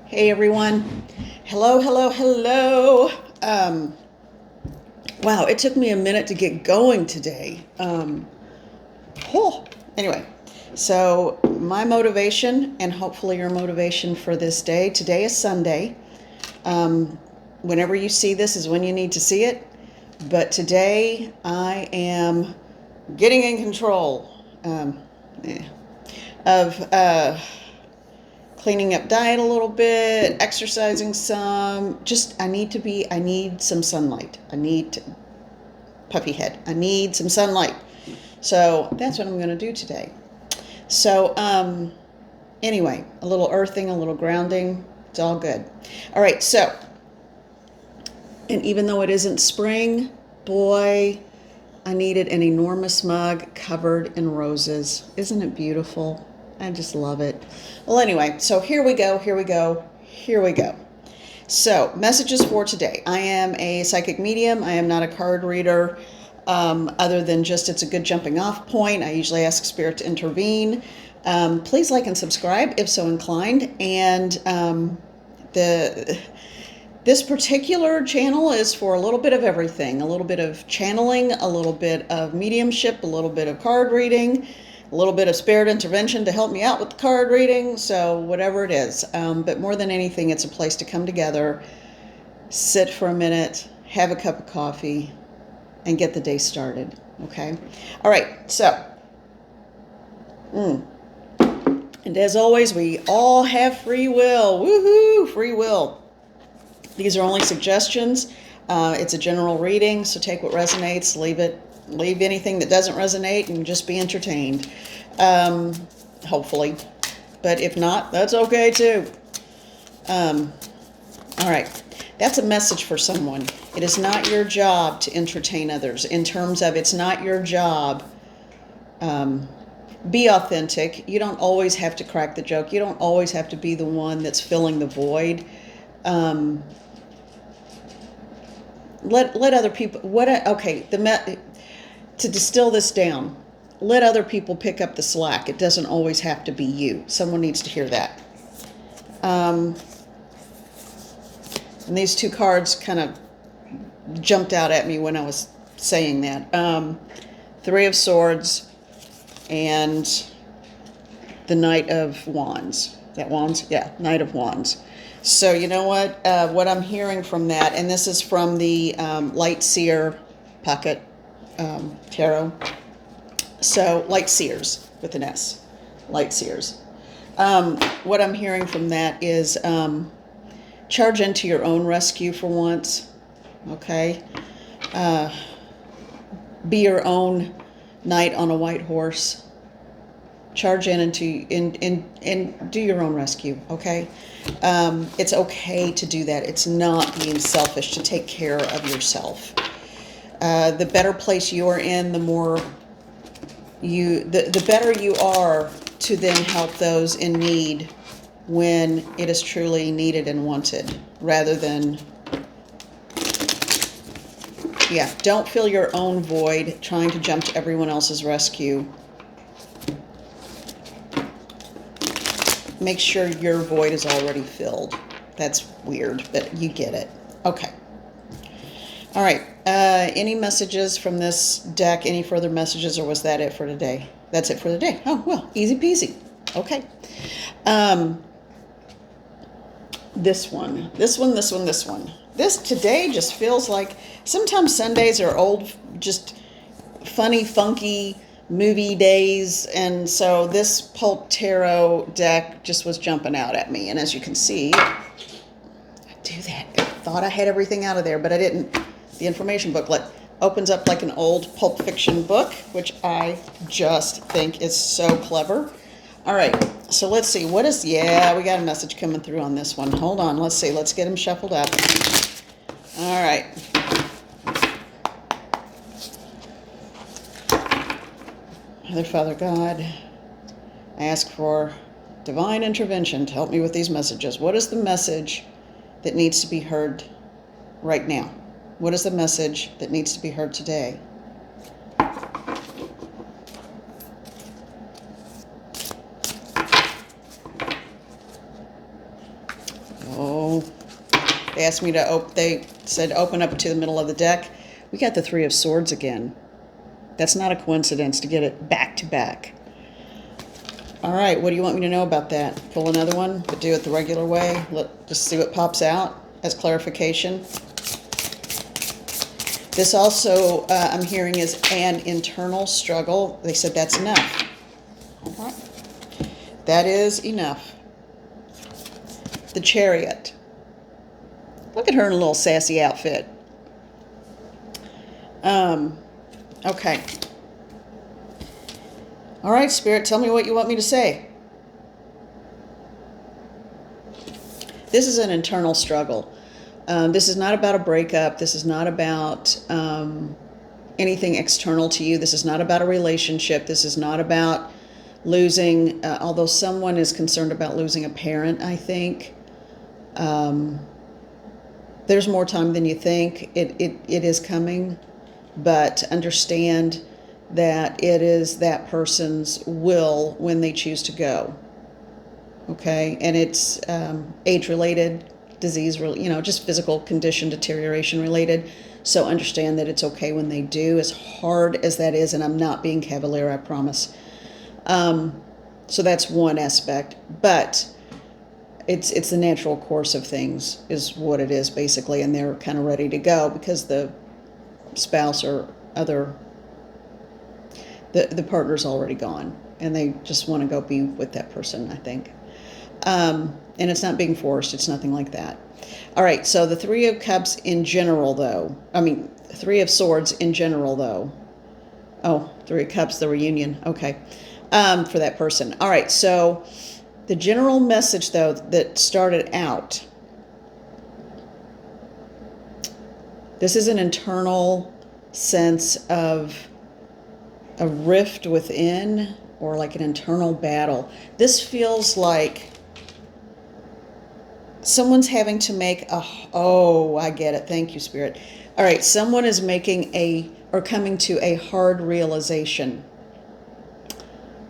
Hey everyone. Hello, hello, hello. Wow, it took me a minute to get going today. Oh, anyway, so my motivation and hopefully your motivation for this day. Today is Sunday. Whenever you see this is when you need to see it. But today I am getting in control of cleaning up diet a little bit, exercising some. I need some sunlight. Puffy head. I need some sunlight. So that's what I'm going to do today. So, anyway, a little earthing, a little grounding. It's all good. All right. So, and even though it isn't spring, boy, I needed an enormous mug covered in roses. Isn't it beautiful? I just love it. Well, anyway, so here we go. So, messages for today. I am a psychic medium. I am not a card reader, other than just it's a good jumping off point. I usually ask Spirit to intervene. Please like and subscribe if so inclined. And this particular channel is for a little bit of everything. A little bit of channeling, a little bit of mediumship, a little bit of card reading, a little bit of spirit intervention to help me out with the card reading, so whatever it is. But more than anything, it's a place to come together, sit for a minute, have a cup of coffee, and get the day started, okay? All right, so, and as always, we all have free will. Woohoo, free will. These are only suggestions. It's a general reading, so take what resonates, leave anything that doesn't resonate, and just be entertained, hopefully. But if not, that's okay too. All right, that's a message for someone. It is not your job to entertain others. In terms of, it's not your job. Be authentic. You don't always have to crack the joke. You don't always have to be the one that's filling the void. Let other people. To distill this down, let other people pick up the slack. It doesn't always have to be you. Someone needs to hear that. And these two cards kind of jumped out at me when I was saying that. Three of Swords and the Knight of Wands. Is that Wands? Yeah, Knight of Wands. So you know what I'm hearing from that, and this is from the Light Seer Pocket Tarot. So, Light Seers with an S. Light Seers. What I'm hearing from that is charge into your own rescue for once. Okay? Be your own knight on a white horse. Charge in and do your own rescue, okay? It's okay to do that. It's not being selfish to take care of yourself. The better place you are in, the better you are to then help those in need when it is truly needed and wanted, rather than, don't fill your own void trying to jump to everyone else's rescue. Make sure your void is already filled. That's weird, but you get it. Okay. All right. Any messages from this deck? Any further messages, or was that it for today? That's it for the day. Oh, well, easy peasy. Okay. This one. This today just feels like, sometimes Sundays are old, just funny, funky movie days, and so this Pulp Tarot deck just was jumping out at me. And as you can see, I do that. I thought I had everything out of there, but I didn't. The information booklet opens up like an old Pulp Fiction book, which I just think is so clever. All right, so let's see. We got a message coming through on this one. Hold on, let's see. Let's get them shuffled up. All right. Mother, Father, God, I ask for divine intervention to help me with these messages. What is the message that needs to be heard right now? What is the message that needs to be heard today? Oh, they asked me to they said open up to the middle of the deck. We got the Three of Swords again. That's not a coincidence to get it back to back. All right, what do you want me to know about that? Pull another one, but do it the regular way. Just see what pops out as clarification. This also, I'm hearing, is an internal struggle. They said that's enough. All right. That is enough. The Chariot. Look at her in a little sassy outfit. Okay. All right, Spirit, tell me what you want me to say. This is an internal struggle. This is not about a breakup. This is not about anything external to you. This is not about a relationship. This is not about losing, although someone is concerned about losing a parent, I think. There's more time than you think. It is coming, but understand that it is that person's will when they choose to go. Okay, and it's age-related, disease, just physical condition deterioration related. So understand that it's okay when they do, as hard as that is, and I'm not being cavalier, I promise. So that's one aspect, but it's the natural course of things is what it is basically, and they're kind of ready to go because the spouse or other the partner's already gone, and they just want to go be with that person, I think. And it's not being forced. It's nothing like that. All right, so the Three of Cups in general, though. Three of Swords in general, though. Oh, Three of Cups, the reunion. Okay, for that person. All right, so the general message, though, that started out, this is an internal sense of a rift within, or like an internal battle. This feels like someone's having to make I get it. Thank you, Spirit. All right, someone is coming to a hard realization.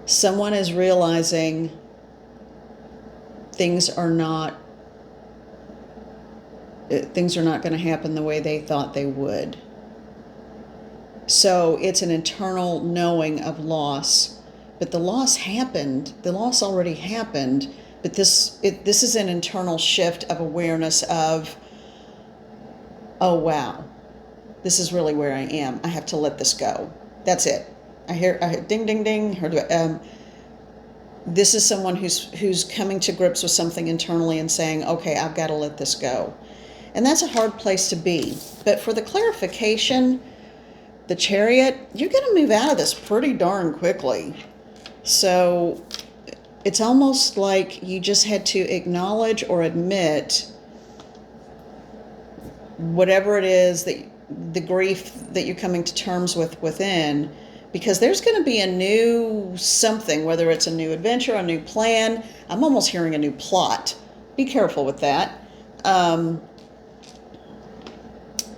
Someone is realizing things are not going to happen the way they thought they would. So it's an internal knowing of loss, but the loss happened. The loss already happened, but this is an internal shift of awareness of, oh wow, this is really where I am. I have to let this go. That's it. I hear ding ding ding. This is someone who's coming to grips with something internally and saying, okay, I've got to let this go. And that's a hard place to be. But for the clarification, the Chariot, you're going to move out of this pretty darn quickly. So it's almost like you just had to acknowledge or admit whatever it is, that the grief that you're coming to terms with within, because there's going to be a new something, whether it's a new adventure, a new plan. I'm almost hearing a new plot. Be careful with that.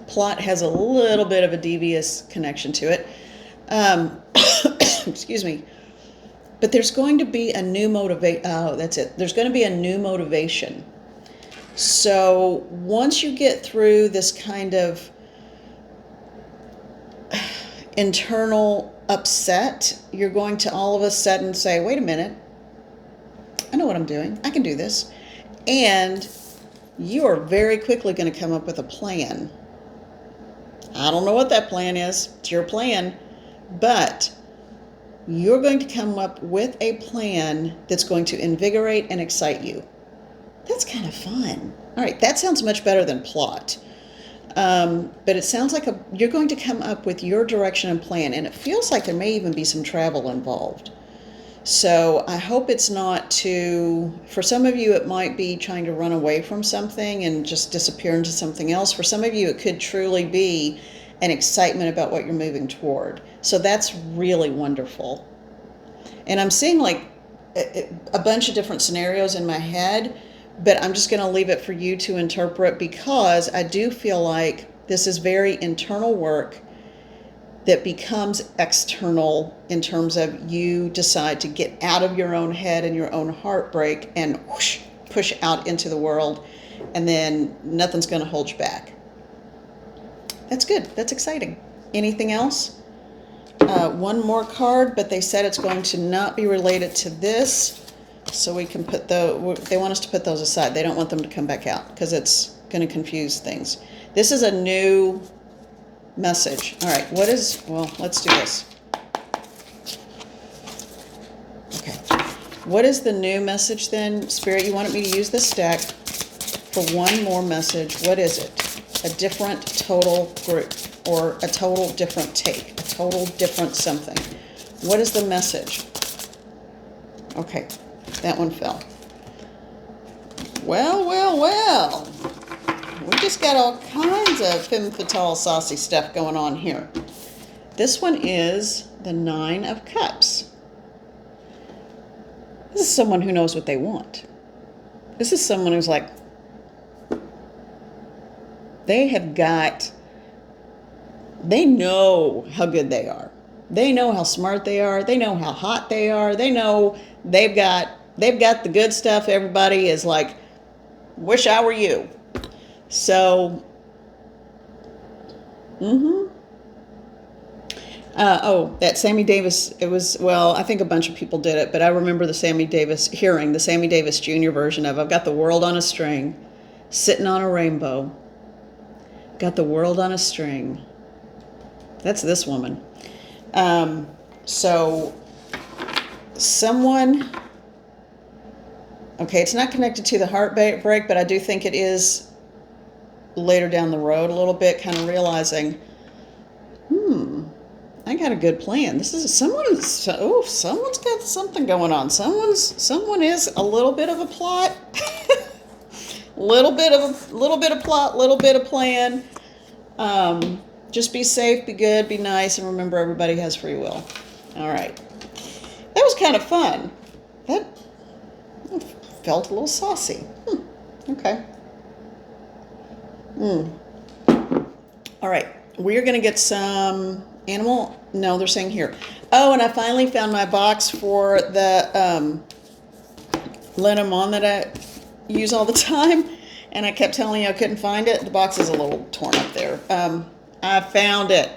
Plot has a little bit of a devious connection to it. Excuse me. But there's going to be a new There's going to be a new motivation. So once you get through this kind of internal upset, you're going to all of a sudden say, wait a minute, I know what I'm doing. I can do this. And you are very quickly going to come up with a plan. I don't know what that plan is. It's your plan. But you're going to come up with a plan that's going to invigorate and excite you. That's kind of fun. All right, that sounds much better than plot. But it sounds like you're going to come up with your direction and plan, and it feels like there may even be some travel involved. So I hope it's not for some of you, it might be trying to run away from something and just disappear into something else. For some of you, it could truly be an excitement about what you're moving toward. So that's really wonderful. And I'm seeing like a bunch of different scenarios in my head, but I'm just going to leave it for you to interpret, because I do feel like this is very internal work that becomes external in terms of you decide to get out of your own head and your own heartbreak and whoosh, push out into the world, and then nothing's going to hold you back. That's good. That's exciting. Anything else? One more card, but they said it's going to not be related to this, so we can put they want us to put those aside. They don't want them to come back out because it's going to confuse things. This is a new message. All right, let's do this. Okay. What is the new message then? Spirit, you wanted me to use this deck for one more message. What is it? A different total group, or a total different take, a total different something. What is the message? Okay, that one fell. Well. We just got all kinds of femme fatale saucy stuff going on here. This one is the 9 of Cups. This is someone who knows what they want. This is someone who's like, they know how good they are. They know how smart they are. They know how hot they are. They know they've got the good stuff. Everybody is like, wish I were you. So, that Sammy Davis, I think a bunch of people did it, but I remember the Sammy Davis Jr. version of, I've got the world on a string, sitting on a rainbow. Got the world on a string. That's this woman. So, someone, okay, it's not connected to the heartbreak, but I do think it is later down the road a little bit, kind of realizing, I got a good plan. This is someone's got something going on. Someone is a little bit of a plot, little bit of plot, little bit of plan. Just be safe, be good, be nice, and remember everybody has free will. All right, that was kind of fun. That felt a little saucy. Okay. All right, we're gonna get some animal. No, they're saying here. Oh, and I finally found my box for the Lenormand that I use all the time, and I kept telling you I couldn't find it. The box is a little torn up there. I found it.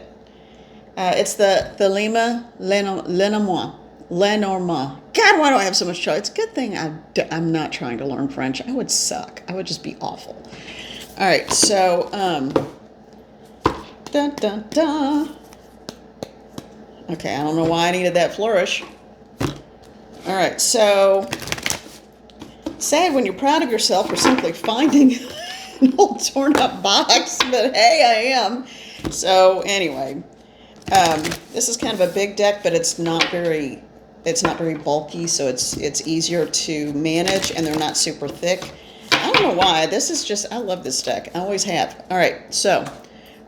It's the Lenormand. God, why do I have so much trouble? It's a good thing I'm not trying to learn French. I would suck. I would just be awful. All right, so dun dun dun. Okay, I don't know why I needed that flourish. All right, so sad when you're proud of yourself for simply finding an old torn up box, but hey, I am. So anyway, this is kind of a big deck, but it's not very bulky, so it's easier to manage, and they're not super thick. I don't know why. I love this deck. I always have. All right, so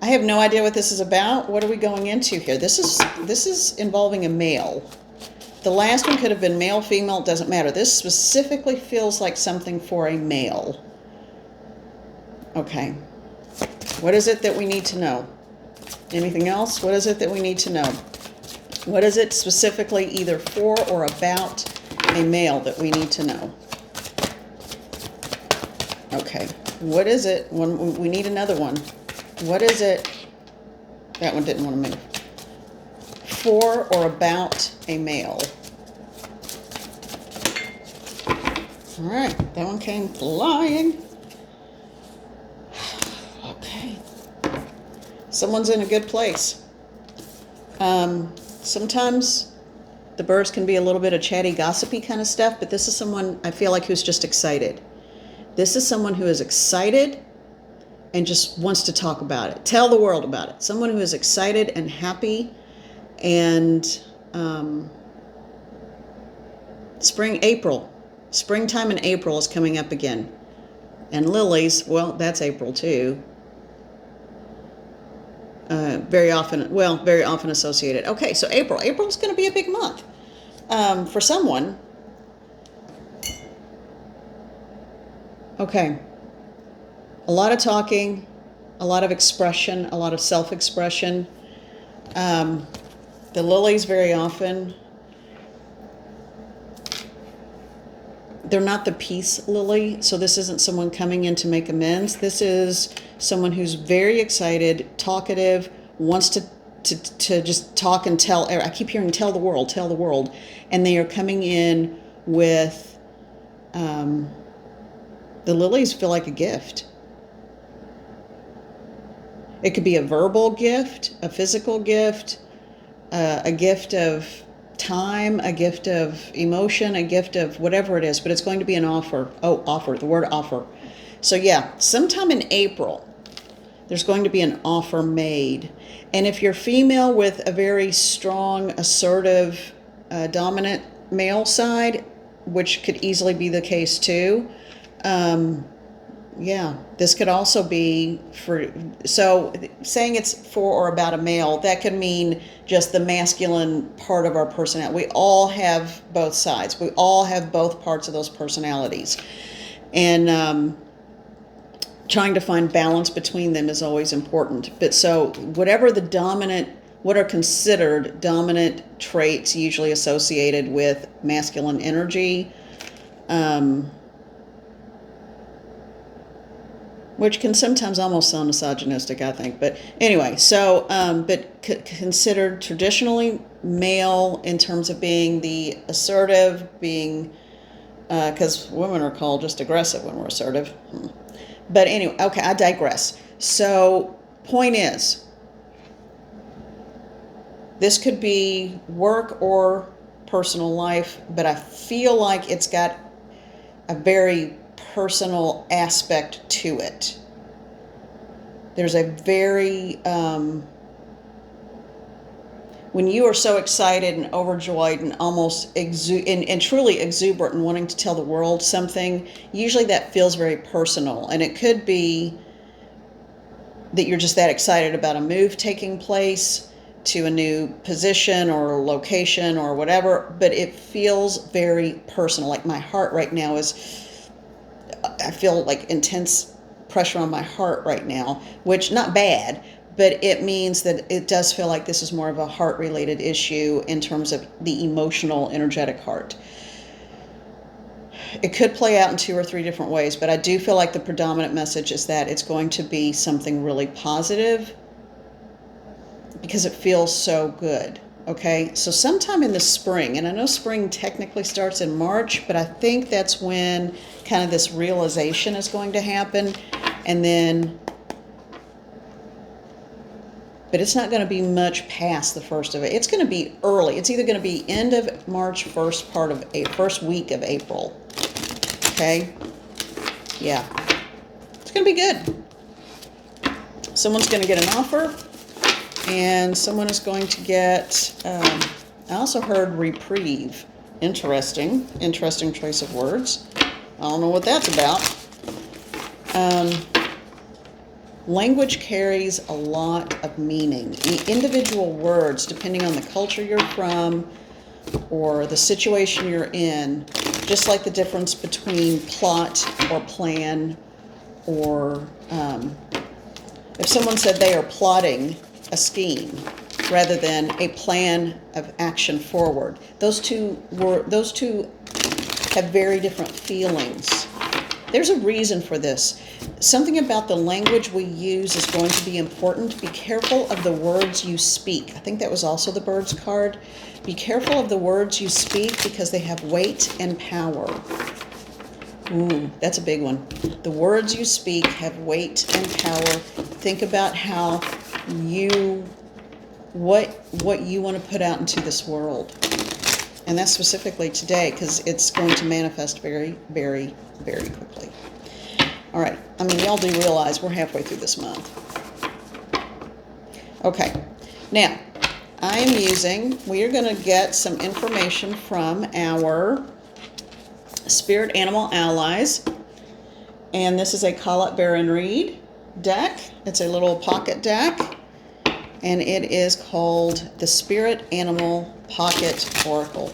I have no idea what this is about. What are we going into here? This is involving a male. The last one could have been male, female, it doesn't matter. This specifically feels like something for a male. Okay. What is it that we need to know? Anything else? What is it that we need to know? What is it specifically either for or about a male that we need to know? Okay. What is it? We need another one. What is it? That one didn't want to move. For or about a male. All right, that one came flying. Okay. Someone's in a good place. Sometimes the birds can be a little bit of chatty, gossipy kind of stuff, but this is someone I feel like who's just excited. This is someone who is excited and just wants to talk about it. Tell the world about it. Someone who is excited and happy, and springtime in April is coming up again. And lilies, well, that's April too. Very often associated. Okay, so April's going to be a big month for someone. Okay. A lot of talking, a lot of expression, a lot of self-expression. The lilies very often, they're not the peace lily. So this isn't someone coming in to make amends. This is someone who's very excited, talkative, wants to just talk and tell. I keep hearing tell the world. And they are coming in with, the lilies feel like a gift. It could be a verbal gift, a physical gift, a gift of time, a gift of emotion, a gift of whatever it is, but it's going to be an offer. Oh, offer, the word offer. So yeah, sometime in April, there's going to be an offer made. And if you're female with a very strong, assertive, dominant male side, which could easily be the case too, yeah, this could also be for, so saying it's for or about a male, that could mean just the masculine part of our personality. We all have both sides. We all have both parts of those personalities. And trying to find balance between them is always important. But so whatever the dominant, what are considered dominant traits usually associated with masculine energy, which can sometimes almost sound misogynistic, I think. But anyway, so, but considered traditionally male in terms of being the assertive, being, because women are called just aggressive when we're assertive. But anyway, okay, I digress. So, point is, this could be work or personal life, but I feel like it's got a very personal aspect to it. There's a very, when you are so excited and overjoyed and almost and truly exuberant and wanting to tell the world something, usually that feels very personal. And it could be that you're just that excited about a move taking place to a new position or location or whatever, but it feels very personal. Like my heart right now is, I feel like intense pressure on my heart right now, which not bad, but it means that it does feel like this is more of a heart-related issue in terms of the emotional, energetic heart. It could play out in 2 or 3 different ways, but I do feel like the predominant message is that it's going to be something really positive because it feels so good. Okay, so sometime in the spring, and I know spring technically starts in March, but I think that's when kind of this realization is going to happen. And then, but it's not going to be much past the first of it. It's going to be early. It's either going to be end of March, first week of April. Okay, yeah, it's going to be good. Someone's going to get an offer. And someone is going to get, I also heard reprieve. Interesting choice of words. I don't know what that's about. Language carries a lot of meaning. The individual words, depending on the culture you're from or the situation you're in, just like the difference between plot or plan, or if someone said they are plotting a scheme rather than a plan of action forward. Those two have very different feelings. There's a reason for this. Something about the language we use is going to be important. Be careful of the words you speak. I think that was also the Birds card. Be careful of the words you speak because they have weight and power. Ooh, that's a big one. The words you speak have weight and power. Think about how what you want to put out into this world. And that's specifically today, because it's going to manifest very, very, very quickly. All right. I mean, y'all do realize we're halfway through this month. Okay. Now, we are going to get some information from our Spirit Animal Allies. And this is a Call Up, Bear, and Read deck. It's a little pocket deck. And it is called the Spirit Animal Pocket Oracle.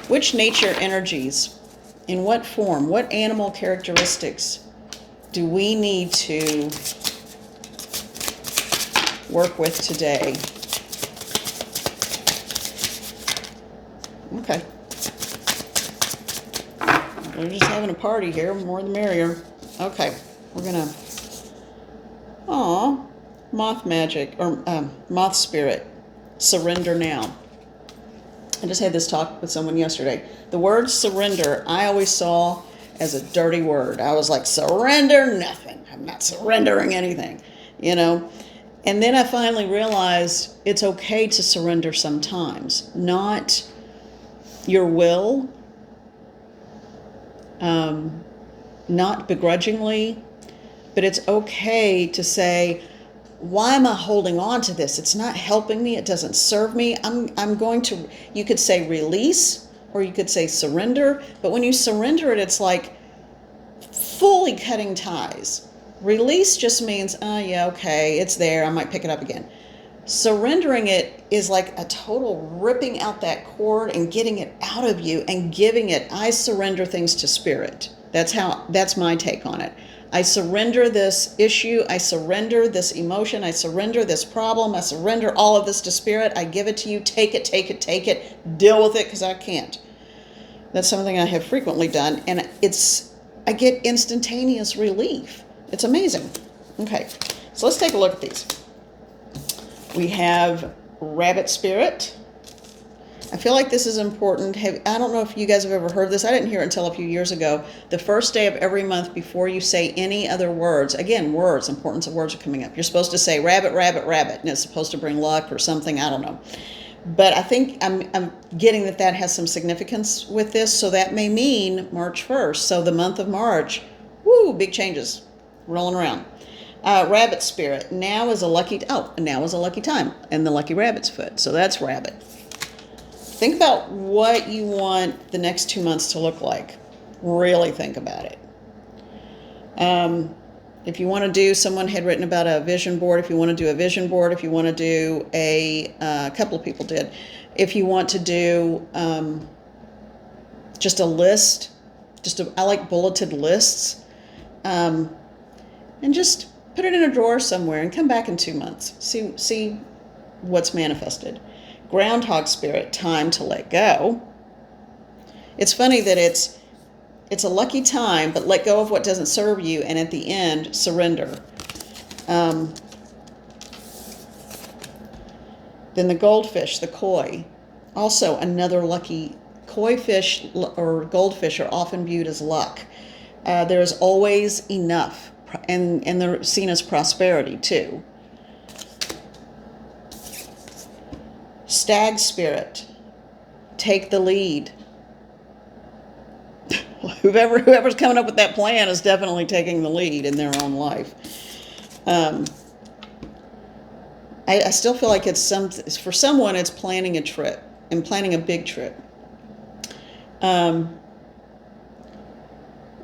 Which nature energies, in what form, what animal characteristics do we need to work with today? Okay. We're just having a party here. More the merrier. Okay. We're going to... Aw. Moth magic. Or moth spirit. Surrender now. I just had this talk with someone yesterday. The word surrender, I always saw as a dirty word. I was like, surrender nothing. I'm not surrendering anything, you know. And then I finally realized it's okay to surrender sometimes. Not your will, not begrudgingly, but it's okay to say, why am I holding on to this? It's not helping me. It doesn't serve me. I'm going to, you could say release, or you could say surrender. But when you surrender it, it's like fully cutting ties. Release just means, oh yeah, okay, it's there. I might pick it up again. Surrendering it is like a total ripping out that cord and getting it out of you and giving it, I surrender things to spirit. That's my take on it. I surrender this issue. I surrender this emotion. I surrender this problem. I surrender all of this to spirit. I give it to you. Take it, take it, take it. Deal with it because I can't. That's something I have frequently done. And I get instantaneous relief. It's amazing. Okay, so let's take a look at these. We have rabbit spirit. I feel like this is important. I don't know if you guys have ever heard this. I didn't hear it until a few years ago. The first day of every month before you say any other words, again, words, importance of words are coming up. You're supposed to say rabbit, rabbit, rabbit, and it's supposed to bring luck or something. I don't know. But I think I'm getting that has some significance with this. So that may mean March 1st. So the month of March, woo, big changes rolling around. Rabbit spirit. Now is a lucky time. And the lucky rabbit's foot. So that's rabbit. Think about what you want the next 2 months to look like. Really think about it. If you want to do, someone had written about a vision board. If you want to do a vision board, if you want to do a couple of people did. If you want to do just a list, I like bulleted lists, and just put it in a drawer somewhere and come back in 2 months. See what's manifested. Groundhog spirit, time to let go. It's funny that it's a lucky time, but let go of what doesn't serve you, and at the end, surrender. Then the goldfish, the koi, also another lucky. Koi fish or goldfish are often viewed as luck. There's always enough, and they're seen as prosperity too. Stag spirit, take the lead. Whoever's coming up with that plan is definitely taking the lead in their own life. I still feel like for someone it's planning a trip and planning a big trip.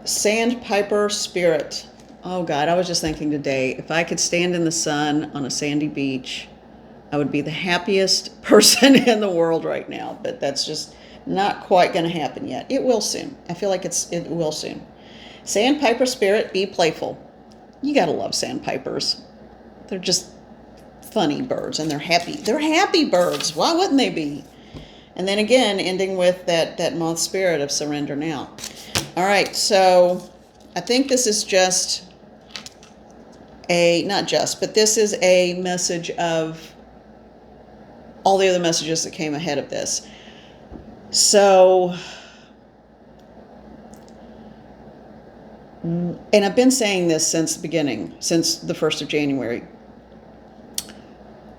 Sandpiper spirit. Oh God, I was just thinking today, if I could stand in the sun on a sandy beach, I would be the happiest person in the world right now, but that's just not quite going to happen yet. It will soon. I feel like it will soon. Sandpiper spirit, be playful. You got to love sandpipers. They're just funny birds, and they're happy. They're happy birds. Why wouldn't they be? And then again, ending with that moth spirit of surrender now. All right, so I think this is just this is a message of all the other messages that came ahead of this. So, and I've been saying this since the beginning, since the 1st of January.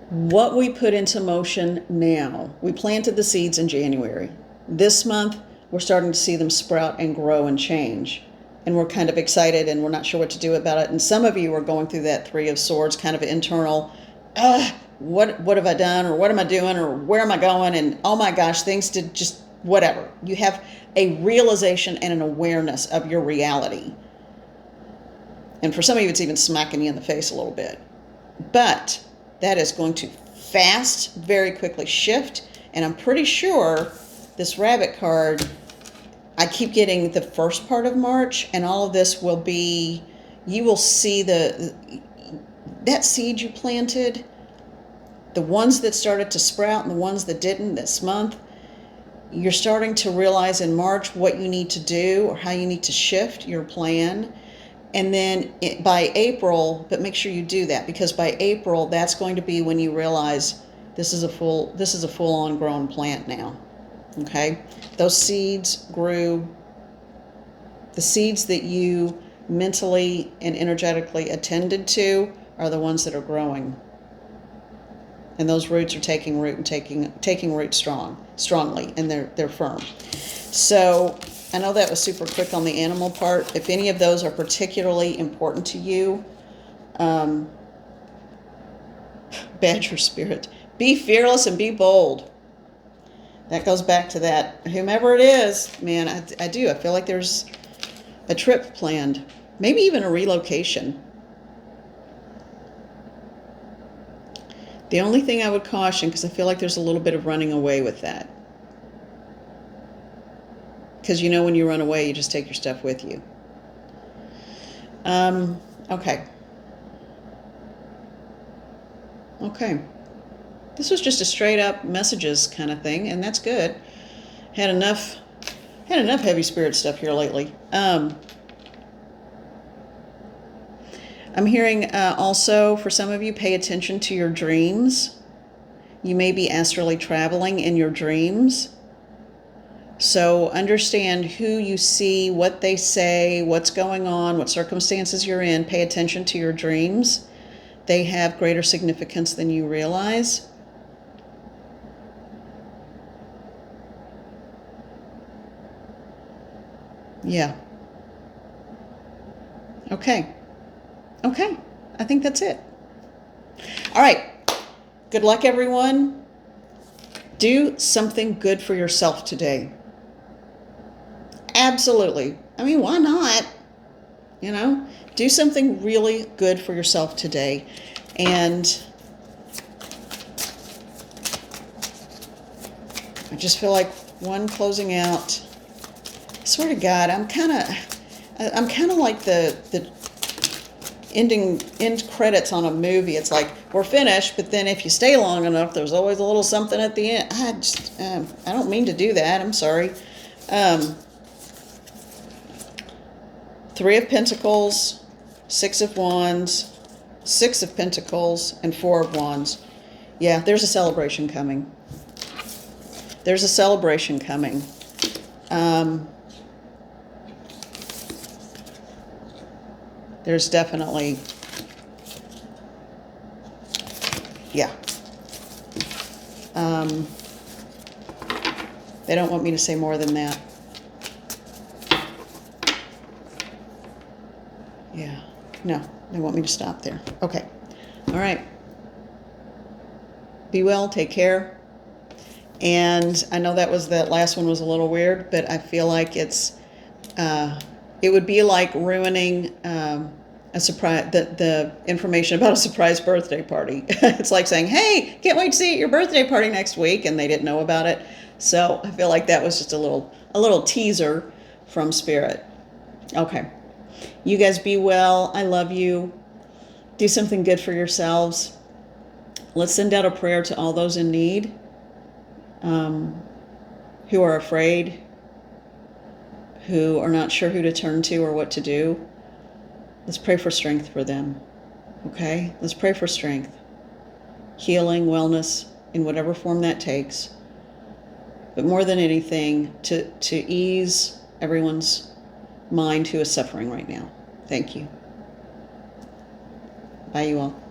What we put into motion now, we planted the seeds in January. This month, we're starting to see them sprout and grow and change. And we're kind of excited, and we're not sure what to do about it. And some of you are going through that 3 of Swords kind of internal, what have I done, or what am I doing, or where am I going, and oh my gosh, things did just whatever. You have a realization and an awareness of your reality. And for some of you, it's even smacking you in the face a little bit. But that is going to fast, very quickly shift, and I'm pretty sure this rabbit card, I keep getting the first part of March, and all of this will be, you will see that seed you planted, the ones that started to sprout and the ones that didn't this month, you're starting to realize in March what you need to do or how you need to shift your plan. And then by April, but make sure you do that, because by April, that's going to be when you realize this is a full on grown plant now. Okay? Those seeds grew. The seeds that you mentally and energetically attended to are the ones that are growing. And those roots are taking root and taking root strongly, and they're firm. So I know that was super quick on the animal part. If any of those are particularly important to you, Badger spirit, be fearless and be bold. That goes back to that, whomever it is, man, I do. I feel like there's a trip planned, maybe even a relocation. The only thing I would caution, because I feel like there's a little bit of running away with that. Because you know when you run away, you just take your stuff with you. Okay. Okay. This was just a straight up messages kind of thing, and that's good. Had enough heavy spirit stuff here lately. I'm hearing also, for some of you, pay attention to your dreams. You may be astrally traveling in your dreams. So understand who you see, what they say, what's going on, what circumstances you're in. Pay attention to your dreams. They have greater significance than you realize. Yeah. Okay. Okay, I think that's it. All right, good luck, everyone. Do something good for yourself today. Absolutely. I mean, why not? You know, do something really good for yourself today. And I just feel like one closing out. I swear to God, I'm kind of like the end credits on a movie. It's like, we're finished, but then if you stay long enough, there's always a little something at the end. I don't mean to do that. I'm sorry. 3 of Pentacles, 6 of Wands, 6 of Pentacles, and 4 of Wands. Yeah, there's a celebration coming. There's a celebration coming. There's definitely, yeah. They don't want me to say more than that. Yeah, no, they want me to stop there. Okay, all right. Be well, take care. And I know that last one was a little weird, but I feel like it would be like ruining a surprise, the information about a surprise birthday party. It's like saying, hey, can't wait to see you at your birthday party next week, and they didn't know about it. So I feel like that was just a little teaser from Spirit. Okay. You guys be well. I love you. Do something good for yourselves. Let's send out a prayer to all those in need, who are afraid, who are not sure who to turn to or what to do. Let's pray for strength for them. Okay? Let's pray for strength. Healing, wellness, in whatever form that takes. But more than anything, to ease everyone's mind who is suffering right now. Thank you. Bye, you all.